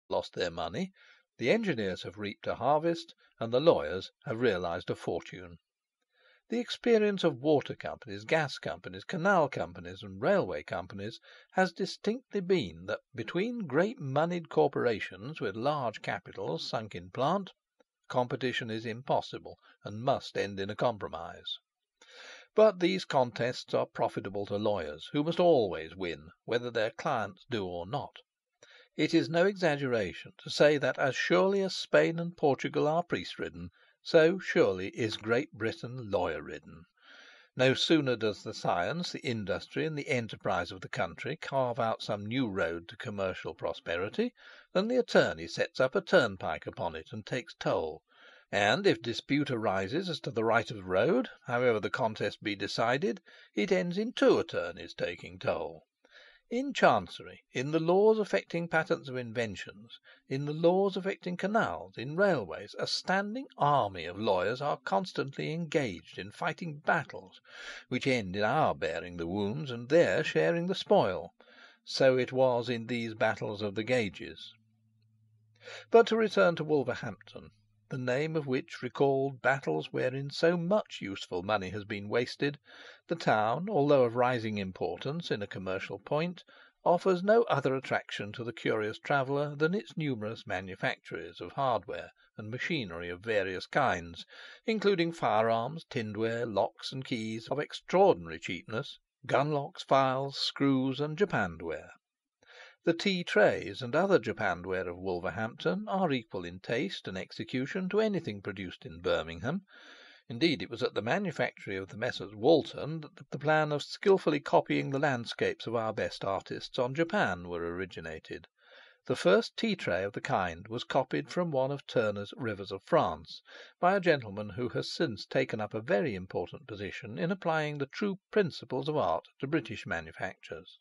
lost their money, the engineers have reaped a harvest, and the lawyers have realized a fortune. The experience of water companies, gas companies, canal companies, and railway companies has distinctly been that between great moneyed corporations with large capitals sunk in plant, competition is impossible and must end in a compromise. But these contests are profitable to lawyers, who must always win, whether their clients do or not. It is no exaggeration to say that as surely as Spain and Portugal are priest-ridden, so surely is Great Britain lawyer-ridden. No sooner does the science, the industry, and the enterprise of the country carve out some new road to commercial prosperity, than the attorney sets up a turnpike upon it and takes toll; and if dispute arises as to the right of road, however the contest be decided, it ends in two attorneys taking toll. In Chancery, in the laws affecting patents of inventions, in the laws affecting canals, in railways, a standing army of lawyers are constantly engaged in fighting battles, which end in our bearing the wounds and their sharing the spoil. So it was in these battles of the gauges. But to return to Wolverhampton, the name of which recalled battles wherein so much useful money has been wasted, the town, although of rising importance in a commercial point, offers no other attraction to the curious traveller than its numerous manufactories of hardware and machinery of various kinds, including firearms, tinware, locks and keys of extraordinary cheapness, gunlocks, files, screws, and japanned-ware. The tea trays and other japanned-ware of Wolverhampton are equal in taste and execution to anything produced in Birmingham. Indeed, it was at the manufactory of the Messrs. Walton that the plan of skilfully copying the landscapes of our best artists on japan were originated. The first tea tray of the kind was copied from one of Turner's Rivers of France, by a gentleman who has since taken up a very important position in applying the true principles of art to British manufactures.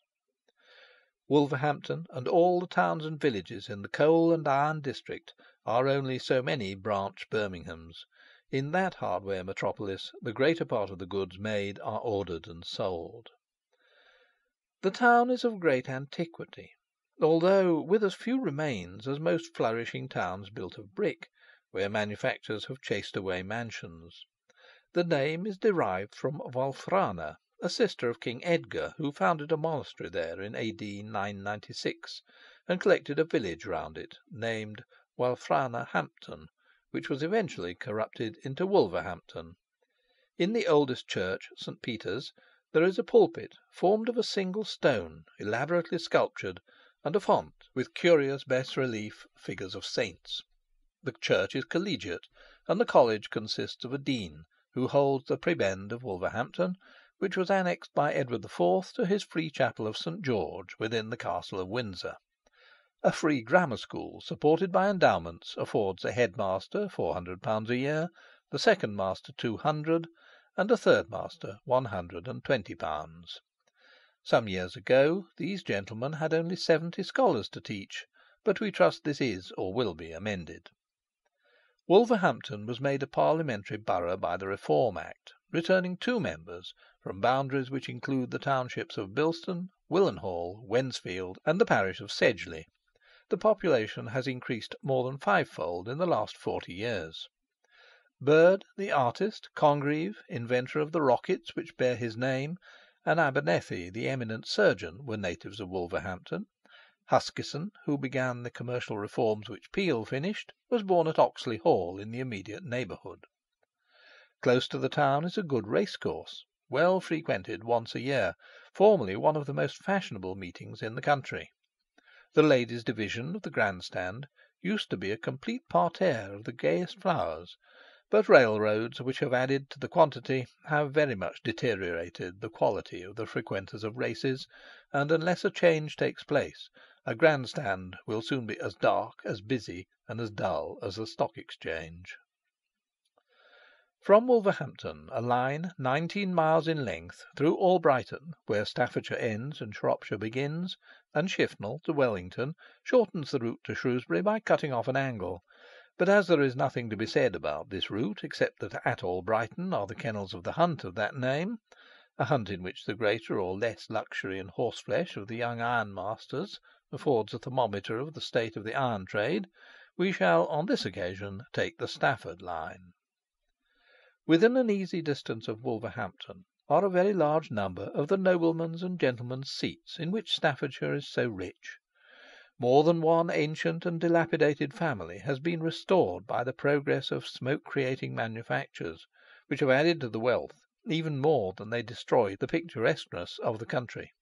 Wolverhampton and all the towns and villages in the coal and iron district are only so many branch Birminghams. In that hardware metropolis the greater part of the goods made are ordered and sold. The town is of great antiquity, although with as few remains as most flourishing towns built of brick, where manufactures have chased away mansions. The name is derived from Wulfrana, a sister of King Edgar, who founded a monastery there in A.D. 996, and collected a village round it, named Wulfrana Hampton, which was eventually corrupted into Wolverhampton. In the oldest church, St. Peter's, there is a pulpit formed of a single stone, elaborately sculptured, and a font with curious bas relief figures of saints. The church is collegiate, and the college consists of a dean, who holds the prebend of Wolverhampton, which was annexed by Edward IV. To his free chapel of St. George within the castle of Windsor. A free grammar school, supported by endowments, affords a headmaster £400 a year, the second master £200, and a third master £120. Some years ago these gentlemen had only 70 scholars to teach, but we trust this is or will be amended. Wolverhampton was made a parliamentary borough by the Reform Act, returning 2 members from boundaries which include the townships of Bilston, Willenhall, Wensfield, and the parish of Sedgeley. The population has increased more than 5-fold in the last 40 years. Bird, the artist, Congreve, inventor of the rockets which bear his name, and Abernethy, the eminent surgeon, were natives of Wolverhampton. Huskisson, who began the commercial reforms which Peel finished, was born at Oxley Hall in the immediate neighbourhood. Close to the town is a good racecourse, well frequented once a year, formerly one of the most fashionable meetings in the country. The ladies' division of the grand stand used to be a complete parterre of the gayest flowers, but railroads, which have added to the quantity, have very much deteriorated the quality of the frequenters of races, and unless a change takes place, a grand stand will soon be as dark, as busy, and as dull as the Stock Exchange. From Wolverhampton a line 19 miles in length through Albrighton, where Staffordshire ends and Shropshire begins, and Shifnal to Wellington, shortens the route to Shrewsbury by cutting off an angle. But as there is nothing to be said about this route, except that at Albrighton are the kennels of the hunt of that name, a hunt in which the greater or less luxury in horseflesh of the young ironmasters affords a thermometer of the state of the iron trade, we shall on this occasion take the Stafford line. Within an easy distance of Wolverhampton are a very large number of the noblemen's and gentlemen's seats in which Staffordshire is so rich. More than one ancient and dilapidated family has been restored by the progress of smoke-creating manufactures, which have added to the wealth even more than they destroyed the picturesqueness of the country.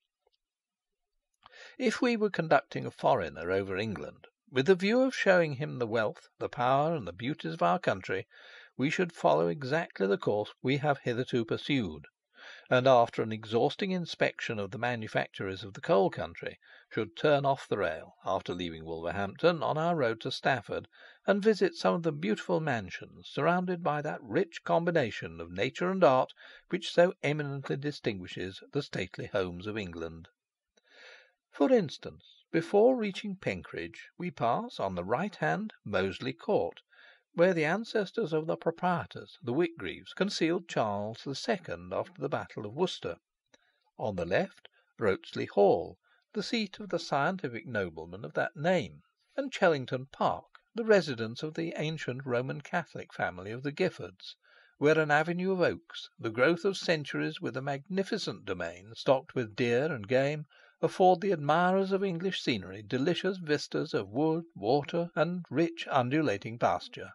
If we were conducting a foreigner over England, with the view of showing him the wealth, the power, and the beauties of our country, we should follow exactly the course we have hitherto pursued, and after an exhausting inspection of the manufactories of the coal country, should turn off the rail, after leaving Wolverhampton, on our road to Stafford, and visit some of the beautiful mansions surrounded by that rich combination of nature and art which so eminently distinguishes the stately homes of England. For instance, before reaching Penkridge, we pass, on the right hand, Moseley Court, where the ancestors of the proprietors, the Whitgreaves, concealed Charles II. After the Battle of Worcester. On the left, Wrottesley Hall, the seat of the scientific nobleman of that name, and Chellington Park, the residence of the ancient Roman Catholic family of the Giffords, where an avenue of oaks, the growth of centuries, with a magnificent domain stocked with deer and game, afford the admirers of English scenery delicious vistas of wood, water, and rich undulating pasture.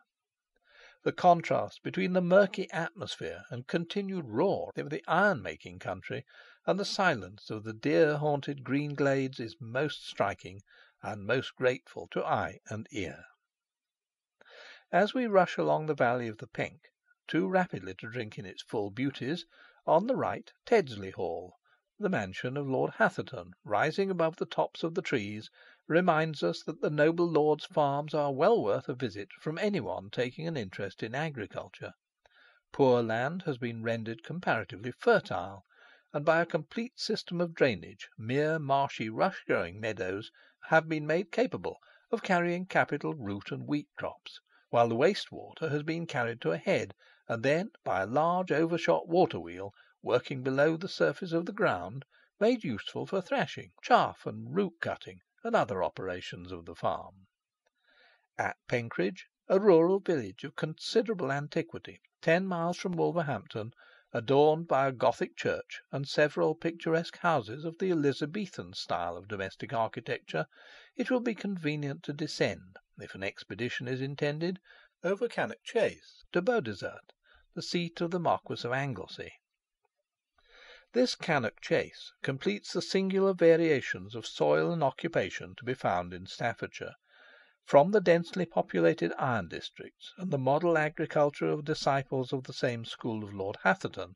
The contrast between the murky atmosphere and continued roar of the iron-making country and the silence of the deer-haunted green glades is most striking and most grateful to eye and ear. As we rush along the valley of the Penk, too rapidly to drink in its full beauties, on the right Teddesley Hall, the mansion of Lord Hatherton, rising above the tops of the trees, reminds us that the noble lord's farms are well worth a visit from any one taking an interest in agriculture. Poor land has been rendered comparatively fertile, and by a complete system of drainage mere marshy rush-growing meadows have been made capable of carrying capital root and wheat crops, while the waste water has been carried to a head, and then, by a large overshot water-wheel working below the surface of the ground, made useful for thrashing, chaff and root cutting, and other operations of the farm. At Penkridge, a rural village of considerable antiquity, 10 miles from Wolverhampton, adorned by a Gothic church and several picturesque houses of the Elizabethan style of domestic architecture, it will be convenient to descend, if an expedition is intended, over Cannock Chase to Beaudesert, the seat of the Marquis of Anglesey. This Cannock Chase completes the singular variations of soil and occupation to be found in Staffordshire. From the densely populated iron districts and the model agriculture of disciples of the same school of Lord Hatherton,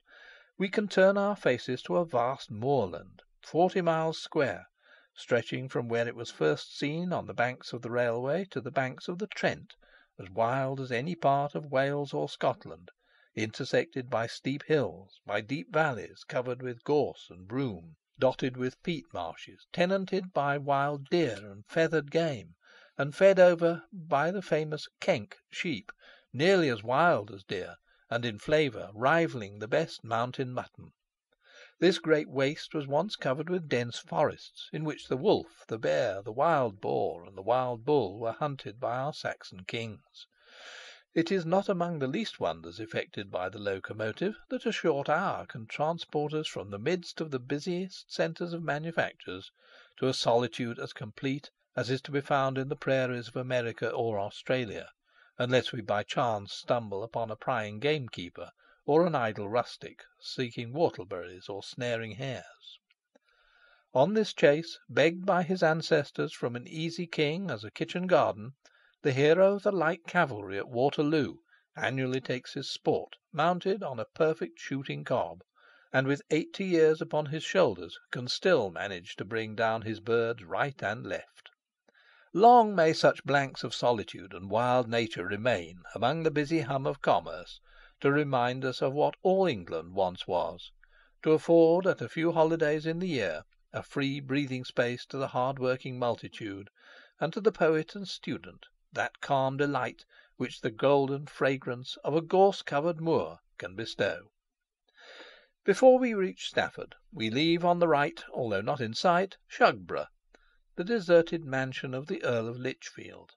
we can turn our faces to a vast moorland, 40 miles square, stretching from where it was first seen on the banks of the railway to the banks of the Trent, as wild as any part of Wales or Scotland, intersected by steep hills, by deep valleys covered with gorse and broom, dotted with peat marshes, tenanted by wild deer and feathered game, and fed over by the famous Kenk sheep, nearly as wild as deer, and in flavour rivalling the best mountain mutton. This great waste was once covered with dense forests, in which the wolf, the bear, the wild boar, and the wild bull were hunted by our Saxon kings. It is not among the least wonders effected by the locomotive that a short hour can transport us from the midst of the busiest centres of manufactures to a solitude as complete as is to be found in the prairies of America or Australia, unless we by chance stumble upon a prying gamekeeper or an idle rustic seeking whortleberries or snaring hares. On this chase, begged by his ancestors from an easy king as a kitchen garden, the hero of the light cavalry at Waterloo annually takes his sport, mounted on a perfect shooting cob, and with 80 years upon his shoulders can still manage to bring down his birds right and left. Long may such blanks of solitude and wild nature remain among the busy hum of commerce, to remind us of what all England once was, to afford at a few holidays in the year a free breathing space to the hard-working multitude, and to the poet and student that calm delight which the golden fragrance of a gorse-covered moor can bestow. Before we reach Stafford, we leave on the right, although not in sight, Shugborough, the deserted mansion of the Earl of Lichfield,